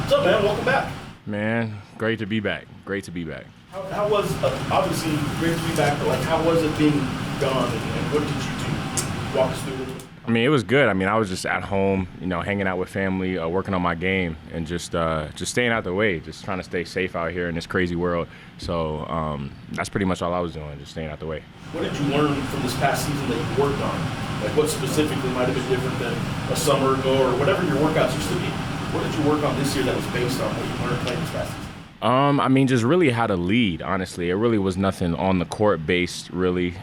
What's up, man? Welcome back. Man, great to be back. Great to be back. How was, obviously, great to be back, but like, how was it being gone, and what did you do? Walk us through it. I mean, it was good. I mean, I was just at home, hanging out with family, working on my game, and just staying out the way, just trying to stay safe out here in this crazy world. So that's pretty much all I was doing, just staying out the way. What did you learn from this past season that you worked on? Like, what specifically might have been different than a summer ago, or whatever your workouts used to be? What did you work on this year that was based on what you learned playing this past season? I mean, just really how to lead, honestly. It really was nothing on the court based, really.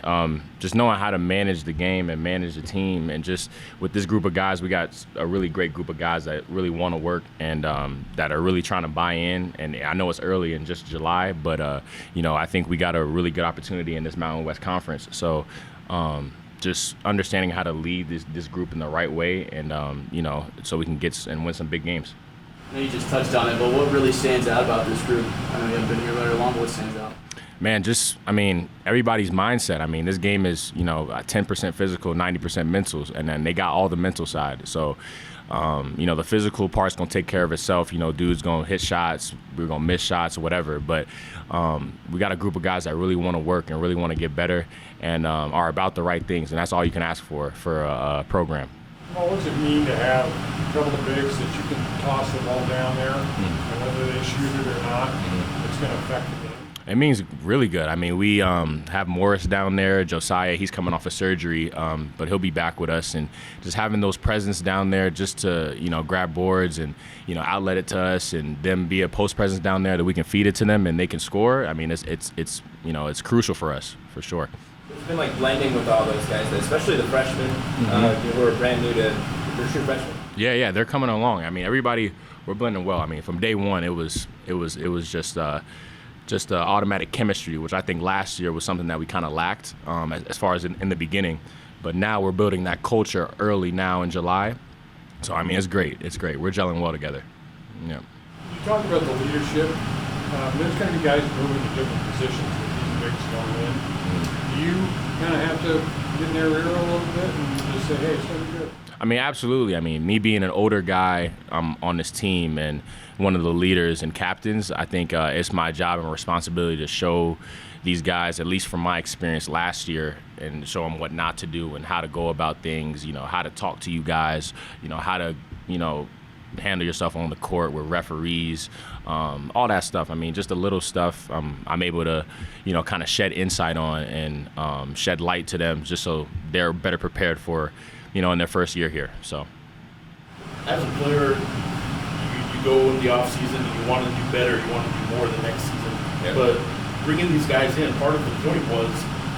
Just knowing how to manage the game and manage the team. And just with this group of guys, we got a really great group of guys that really want to work and that are really trying to buy in. And I know it's early in just July, but, I think we got a really good opportunity in this Mountain West Conference. So just understanding how to lead this group in the right way and, so we can get and win some big games. I know you just touched on it, but what really stands out about this group? I know you haven't been here very long, but what stands out? Man, everybody's mindset. I mean, this game is, 10% physical, 90% mentals, and then they got all the mental side. So, the physical part's going to take care of itself. Dude's going to hit shots, we're going to miss shots or whatever. But we got a group of guys that really want to work and really want to get better and are about the right things, and that's all you can ask for a program. Well, what does it mean to have a couple of bigs that you can toss the ball down there, and whether they shoot it or not, it's going to affect the game? It means really good. I mean, we have Morris down there, Josiah, he's coming off of surgery, but he'll be back with us. And just having those presence down there just to, grab boards and, outlet it to us and them be a post presence down there that we can feed it to them and they can score. I mean, it's crucial for us, for sure. It's been like blending with all those guys, especially the freshmen who are brand new to they're true freshmen. Yeah, they're coming along. I mean, everybody, we're blending well. I mean, from day one, it was just automatic chemistry, which I think last year was something that we kind of lacked as far as in the beginning. But now we're building that culture early now in July. So I mean, it's great. It's great. We're gelling well together. Yeah. You talked about the leadership. There's going to be guys moving to different positions with these bigs going in. Do you kind of have to get in their ear a little bit and just say, hey, it's going to be good? I mean, absolutely. I mean, me being an older guy on this team and one of the leaders and captains, I think it's my job and responsibility to show these guys, at least from my experience last year, and show them what not to do and how to go about things, how to talk to you guys, how to, handle yourself on the court with referees, all that stuff. I mean, just the little stuff I'm able to, kind of shed insight on and shed light to them just so they're better prepared for, in their first year here. So, as a player, you go in the offseason and you want to do better, you want to do more the next season. Yeah. But bringing these guys in, part of the point was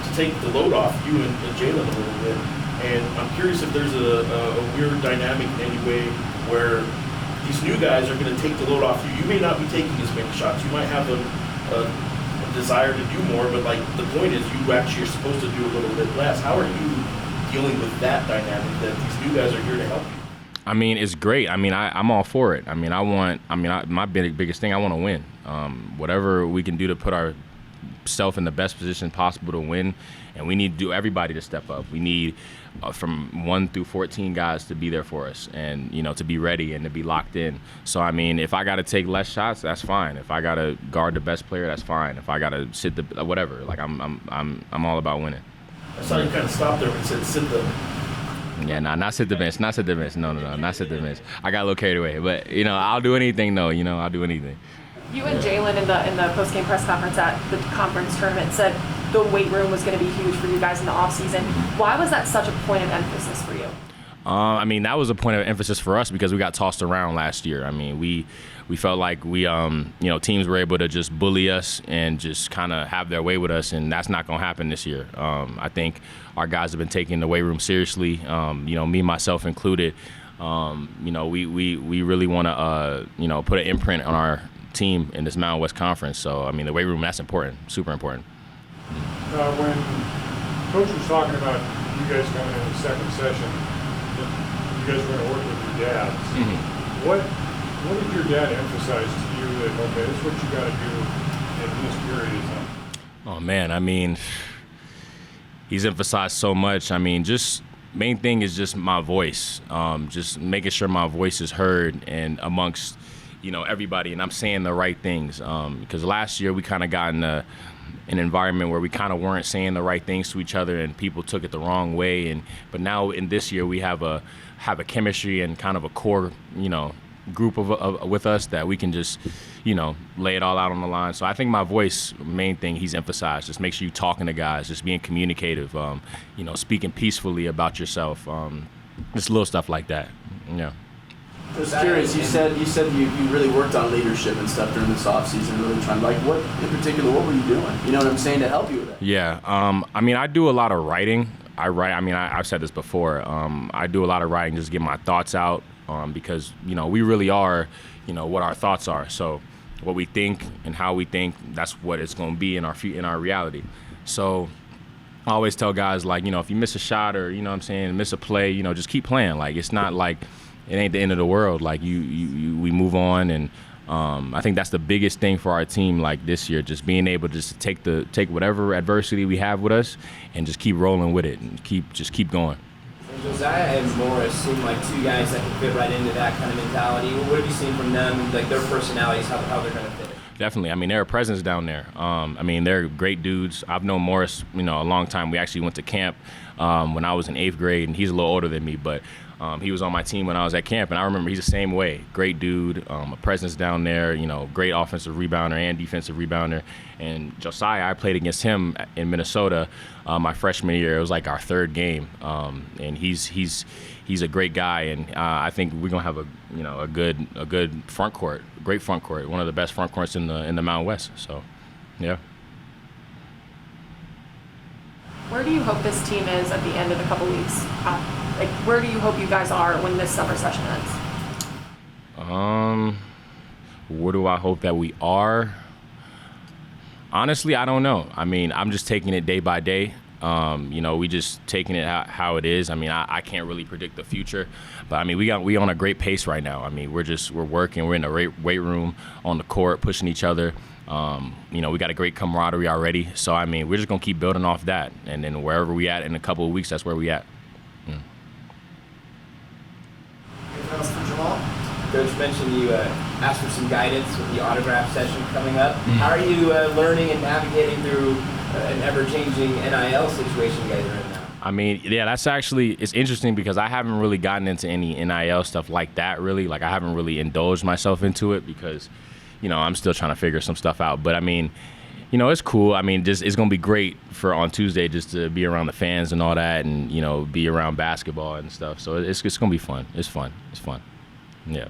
to take the load off you and Jalen a little bit. And I'm curious if there's a weird dynamic in any way where these new guys are going to take the load off you. You may not be taking as many shots. You might have a desire to do more, but like the point is you actually are supposed to do a little bit less. How are you dealing with that dynamic that these new guys are here to help you? I mean, it's great. I mean, I'm all for it. I mean, my biggest thing, I want to win. Whatever we can do to put ourselves in the best position possible to win, and we need everybody to step up. We need from 1 through 14 guys to be there for us, and to be ready and to be locked in. So I mean, if I got to take less shots, that's fine. If I got to guard the best player, that's fine. If I got to sit the whatever, like I'm all about winning. I saw you kind of stop there when you said sit the. Yeah, not sit the bench, not sit the bench. No, not sit the bench. I got a little carried away, but I'll do anything though. I'll do anything. You and Jalen in the post-game press conference at the conference tournament said the weight room was going to be huge for you guys in the offseason. Why was that such a point of emphasis for you? I mean, that was a point of emphasis for us because we got tossed around last year. I mean, we felt like teams were able to just bully us and just kind of have their way with us, and that's not going to happen this year. I think our guys have been taking the weight room seriously, me, myself included. We really want to, put an imprint on our team in this Mountain West Conference. So, I mean, the weight room, that's important, super important. When Coach was talking about you guys coming in the second session, you guys were going to work with your dads. Mm-hmm. What did your dad emphasize to you that, okay, this is what you got to do in this period of time? Oh, man, I mean, he's emphasized so much. I mean, just main thing is just my voice, just making sure my voice is heard and amongst, everybody, and I'm saying the right things. Because last year we kind of got in an environment where we kind of weren't saying the right things to each other, and people took it the wrong way. But now in this year we have a chemistry and kind of a core, group of with us that we can just, lay it all out on the line. So I think my voice, main thing he's emphasized, just make sure you're talking to guys, just being communicative, speaking peacefully about yourself, just little stuff like that. Yeah. I was curious. You said you really worked on leadership and stuff during this offseason, really trying to, what in particular, what were you doing? You know what I'm saying, to help you with that? Yeah. I do a lot of writing. I write. I've said this before. I do a lot of writing, just get my thoughts out, because we really are, what our thoughts are. So what we think and how we think, that's what it's going to be in our reality. So I always tell guys, if you miss a shot or, miss a play, just keep playing. It's not like it ain't the end of the world. We move on, and I think that's the biggest thing for our team. This year, just being able to take whatever adversity we have with us and just keep rolling with it and keep going. And Josiah and Morris seem like two guys that can fit right into that kind of mentality. What have you seen from them, their personalities, how they're going to fit it? Definitely. They're a presence down there. They're great dudes. I've known Morris, a long time. We actually went to camp when I was in 8th grade, and he's a little older than me, but he was on my team when I was at camp, and I remember he's the same way. Great dude, a presence down there, great offensive rebounder and defensive rebounder. And Josiah, I played against him in Minnesota my freshman year. It was our third game, and he's a great guy, and I think we're gonna have a good front court, great front court, one of the best front courts in the Mountain West. So, yeah. Where do you hope this team is at the end of the couple weeks? Where do you hope you guys are when this summer session ends? Where do I hope that we are? Honestly, I don't know. I'm just taking it day by day. We just taking it how it is. I can't really predict the future, but we on a great pace right now. We're working. We're in the weight room, on the court, pushing each other. We got a great camaraderie already. So we're just gonna keep building off that, and then wherever we at in a couple of weeks, that's where we at. Anything else for Jamal? Coach mentioned you asked for some guidance with the autograph session coming up. How are you learning and navigating through an ever-changing NIL situation you guys are in now? That's actually, it's interesting because I haven't really gotten into any NIL stuff like that, really. I haven't really indulged myself into it because, I'm still trying to figure some stuff out. But it's cool. It's going to be great for on Tuesday just to be around the fans and all that, and, be around basketball and stuff. So it's going to be fun. It's fun. Yeah.